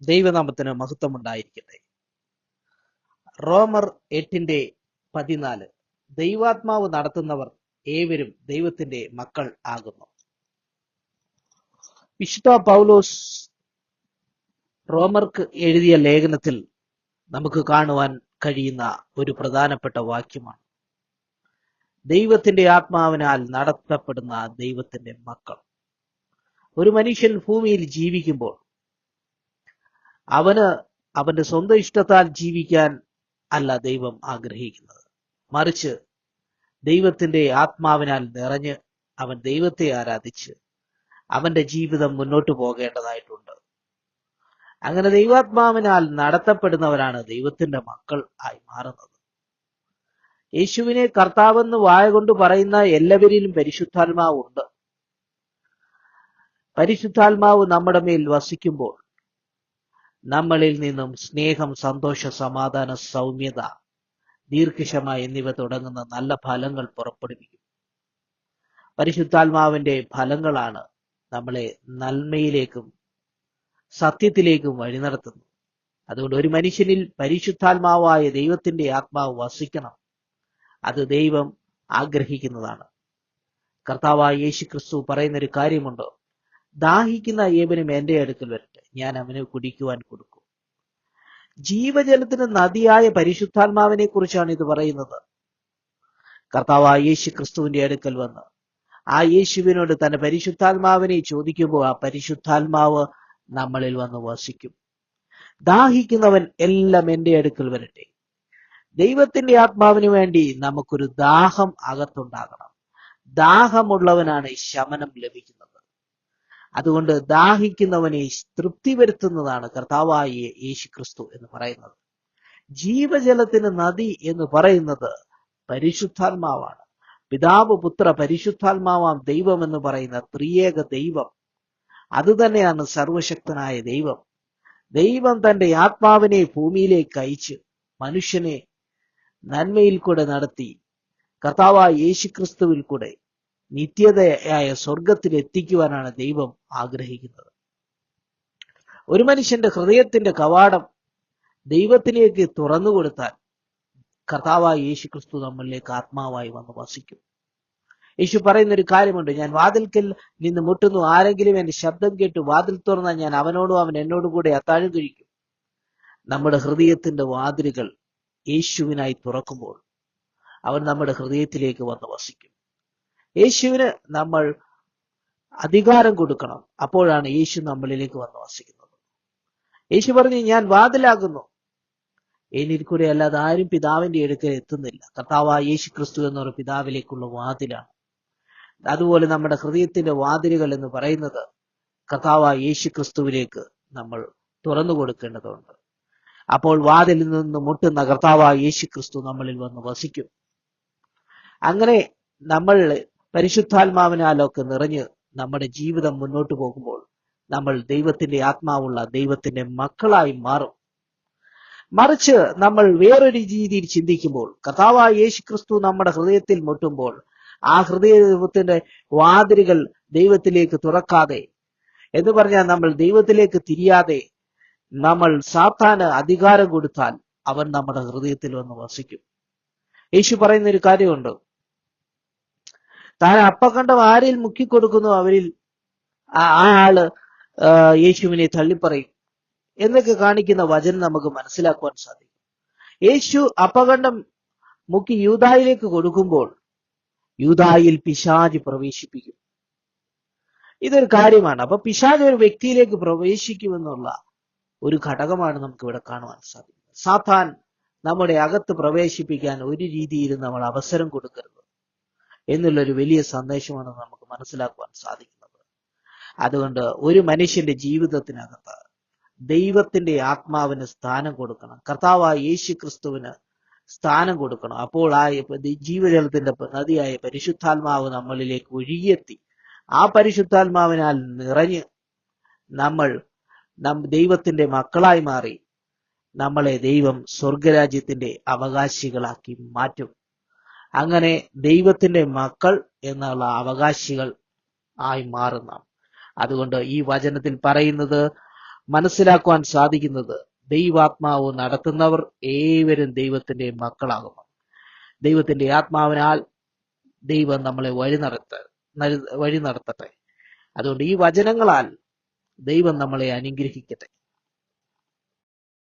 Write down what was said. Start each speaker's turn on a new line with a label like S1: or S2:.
S1: ദൈവനാമത്തിന് മഹത്വം ഉണ്ടായിരിക്കട്ടെ. റോമർ 8:14 ദൈവാത്മാവ് നടത്തുന്നവർ ഏവരും ദൈവത്തിന്റെ മക്കൾ ആകുന്നു. വിശുദ്ധ പൗലോസ് റോമർക്ക് എഴുതിയ ലേഖനത്തിൽ നമുക്ക് കാണുവാൻ കഴിയുന്ന ഒരു പ്രധാനപ്പെട്ട വാക്യമാണ് ദൈവത്തിന്റെ ആത്മാവിനാൽ നടത്തപ്പെടുന്ന ദൈവത്തിന്റെ മക്കൾ. ഒരു മനുഷ്യൻ ഭൂമിയിൽ ജീവിക്കുമ്പോൾ അവന്റെ സ്വന്തം ഇഷ്ടത്താൽ ജീവിക്കാൻ അല്ല ദൈവം ആഗ്രഹിക്കുന്നത്, മറിച്ച് ദൈവത്തിന്റെ ആത്മാവിനാൽ നിറഞ്ഞ് അവൻ ദൈവത്തെ ആരാധിച്ച് അവന്റെ ജീവിതം മുന്നോട്ട് പോകേണ്ടതായിട്ടുണ്ട്. അങ്ങനെ ദൈവാത്മാവിനാൽ നടത്തപ്പെടുന്നവരാണ് ദൈവത്തിന്റെ മക്കൾ ആയി മാറുന്നത്. യേശുവിനെ കർത്താവെന്ന് വായ കൊണ്ട് പറയുന്ന എല്ലാവരിലും പരിശുദ്ധാത്മാവ് ഉണ്ട്. പരിശുദ്ധാത്മാവ് നമ്മുടെ മേൽ വസിക്കുമ്പോൾ നമ്മളിൽ നിന്നും സ്നേഹം, സന്തോഷ, സമാധാന, സൗമ്യത, ദീർഘക്ഷമ എന്നിവ തുടങ്ങുന്ന നല്ല ഫലങ്ങൾ പുറപ്പെടുവിക്കും. പരിശുദ്ധാത്മാവിന്റെ ഫലങ്ങളാണ് നമ്മളെ നന്മയിലേക്കും സത്യത്തിലേക്കും വഴി നടത്തുന്നത്. അതുകൊണ്ട് ഒരു മനുഷ്യനിൽ പരിശുദ്ധാത്മാവായ ദൈവത്തിന്റെ ആത്മാവ് വസിക്കണം. അത് ദൈവം ആഗ്രഹിക്കുന്നതാണ്. കർത്താവായ യേശു ക്രിസ്തു പറയുന്നൊരു കാര്യമുണ്ട്, ദാഹിക്കുന്ന ഏവനും എന്റെ അടുക്കൽ വരട്ടെ, ഞാൻ അവന് കുടിക്കുവാൻ കൊടുക്കും. ജീവജലത്തിന് നദിയായ പരിശുദ്ധാത്മാവിനെ കുറിച്ചാണ് ഇത് പറയുന്നത്. കർത്താവായ യേശു ക്രിസ്തുവിന്റെ അടുക്കൽ വന്ന് ആ യേശുവിനോട് തന്റെ പരിശുദ്ധാത്മാവിനെ ചോദിക്കുമ്പോൾ ആ പരിശുദ്ധാത്മാവ് നമ്മളിൽ വന്ന് വസിക്കും. ദാഹിക്കുന്നവൻ എല്ലാം എന്റെ അടുക്കൽ വരട്ടെ. ദൈവത്തിന്റെ ആത്മാവിന് വേണ്ടി നമുക്കൊരു ദാഹം അകത്തുണ്ടാകണം. ദാഹമുള്ളവനാണ് ശമനം ലഭിക്കുന്നത്. അതുകൊണ്ട് ദാഹിക്കുന്നവനെ തൃപ്തി വരുത്തുന്നതാണ് കർത്താവായ യേശു ക്രിസ്തു എന്ന് പറയുന്നത്. ജീവജലത്തിന് നദി എന്ന് പറയുന്നത് പരിശുദ്ധാത്മാവാണ്. പിതാവ്, പുത്ര, പരിശുദ്ധാത്മാവാം ദൈവം എന്ന് പറയുന്ന ത്രിയേക ദൈവം, അത് തന്നെയാണ് സർവശക്തനായ ദൈവം. ദൈവം തന്റെ ആത്മാവിനെ ഭൂമിയിലേക്ക് അയച്ച് മനുഷ്യനെ നന്മയിൽ കൂടെ നടത്തി കർത്താവായ യേശു ക്രിസ്തുവിൽ കൂടെ നിത്യതയായ സ്വർഗത്തിൽ എത്തിക്കുവാനാണ് ദൈവം ആഗ്രഹിക്കുന്നത്. ഒരു മനുഷ്യന്റെ ഹൃദയത്തിന്റെ കവാടം ദൈവത്തിലേക്ക് തുറന്നു കൊടുത്താൽ കർത്താവായ യേശു ക്രിസ്തു നമ്മളിലേക്ക് ആത്മാവായി വന്ന് വസിക്കും. യേശു പറയുന്നൊരു കാര്യമുണ്ട്, ഞാൻ വാതിൽക്കൽ നിന്ന് മുട്ടുന്നു, ആരെങ്കിലും എന്റെ ശബ്ദം കേട്ട് വാതിൽ തുറന്നാൽ ഞാൻ അവനോടും അവൻ എന്നോടും കൂടെ അത്താഴം കഴിക്കും. നമ്മുടെ ഹൃദയത്തിന്റെ വാതിലുകൾ യേശുവിനായി തുറക്കുമ്പോൾ അവൻ നമ്മുടെ ഹൃദയത്തിലേക്ക് വന്ന് വസിക്കും. യേശുവിന് നമ്മൾ അധികാരം കൊടുക്കണം. അപ്പോഴാണ് യേശു നമ്മളിലേക്ക് വന്ന് വസിക്കുന്നത്. യേശു പറഞ്ഞു, ഞാൻ വാതിലാകുന്നു, എന്നിൽ കൂടെ അല്ലാതെ ആരും പിതാവിന്റെ അടുക്കൽ എത്തുന്നില്ല. കർത്താവായ യേശു ക്രിസ്തു എന്നൊരു പിതാവിലേക്കുള്ള വാതിലാണ്. അതുപോലെ നമ്മുടെ ഹൃദയത്തിന്റെ വാതിലുകൾ എന്ന് പറയുന്നത് കർത്താവായ യേശു ക്രിസ്തുവിലേക്ക് നമ്മൾ തുറന്നു കൊടുക്കേണ്ടതുണ്ട്. അപ്പോൾ വാതിലിൽ നിന്ന് മുട്ടുന്ന കർത്താവായ യേശു ക്രിസ്തു നമ്മളിൽ വന്ന് വസിക്കും. അങ്ങനെ നമ്മൾ പരിശുദ്ധാത്മാവിനാലൊക്കെ നിറഞ്ഞ് നമ്മുടെ ജീവിതം മുന്നോട്ട് പോകുമ്പോൾ നമ്മൾ ദൈവത്തിന്റെ ആത്മാവുള്ള ദൈവത്തിന്റെ മക്കളായി മാറും. മറിച്ച് നമ്മൾ വേറൊരു രീതിയിൽ ചിന്തിക്കുമ്പോൾ, കർത്താവായ യേശു ക്രിസ്തു നമ്മുടെ ഹൃദയത്തിൽ മുട്ടുമ്പോൾ ആ ഹൃദയത്തിന്റെ വാതിലുകൾ ദൈവത്തിലേക്ക് തുറക്കാതെ, എന്ന് പറഞ്ഞാൽ നമ്മൾ ദൈവത്തിലേക്ക് തിരിയാതെ നമ്മൾ സാത്താന് അധികാരം കൊടുത്താൽ അവൻ നമ്മുടെ ഹൃദയത്തിൽ വന്ന് വസിക്കും. യേശു പറയുന്ന ഒരു കാര്യമുണ്ട്, താൻ അപ്പക്കണ്ടം ആരിൽ മുക്കിക്കൊടുക്കുന്നു അവരിൽ ആ ആള് യേശുവിനെ തള്ളിപ്പറയും എന്നൊക്കെ കാണിക്കുന്ന വചനം നമുക്ക് മനസ്സിലാക്കുവാൻ സാധിക്കും. യേശു അപ്പകണ്ഡം മുക്കി യൂദായിലേക്ക് കൊടുക്കുമ്പോൾ യൂദായിൽ പിശാച് പ്രവേശിപ്പിക്കും. ഇതൊരു കാര്യമാണ്. അപ്പൊ പിശാച് ഒരു വ്യക്തിയിലേക്ക് പ്രവേശിക്കുമെന്നുള്ള ഒരു ഘടകമാണ് നമുക്ക് ഇവിടെ കാണുവാൻ സാധിക്കുന്നത്. സാത്താൻ നമ്മുടെ അകത്ത് പ്രവേശിപ്പിക്കാൻ ഒരു രീതിയിലും നമ്മൾ അവസരം കൊടുക്കരുത് എന്നുള്ളൊരു വലിയ സന്ദേശമാണ് നമുക്ക് മനസ്സിലാക്കുവാൻ സാധിക്കുന്നത്. അതുകൊണ്ട് ഒരു മനുഷ്യന്റെ ജീവിതത്തിനകത്ത് ദൈവത്തിന്റെ ആത്മാവിന് സ്ഥാനം കൊടുക്കണം. കർത്താവായ യേശു ക്രിസ്തുവിന് സ്ഥാനം കൊടുക്കണം. അപ്പോൾ ആ ജീവജലത്തിന്റെ നദിയായ പരിശുദ്ധാത്മാവ് നമ്മളിലേക്ക് ഒഴുകിയെത്തി ആ പരിശുദ്ധാത്മാവിനാൽ നിറഞ്ഞ് നമ്മൾ ദൈവത്തിന്റെ മക്കളായി മാറി നമ്മളെ ദൈവം സ്വർഗരാജ്യത്തിന്റെ അവകാശികളാക്കി മാറ്റും. അങ്ങനെ ദൈവത്തിന്റെ മക്കൾ എന്നുള്ള അവകാശികൾ ആയി മാറുന്ന. അതുകൊണ്ട് ഈ വചനത്തിൽ പറയുന്നത് മനസ്സിലാക്കുവാൻ സാധിക്കുന്നത് ദൈവാത്മാവ് നടത്തുന്നവർ ഏവരും ദൈവത്തിന്റെ മക്കളാകുന്നു. ദൈവത്തിന്റെ ആത്മാവിനാൽ ദൈവം നമ്മളെ വഴി നടത്തട്ടെ. അതുകൊണ്ട് ഈ വചനങ്ങളാൽ ദൈവം നമ്മളെ അനുഗ്രഹിക്കട്ടെ.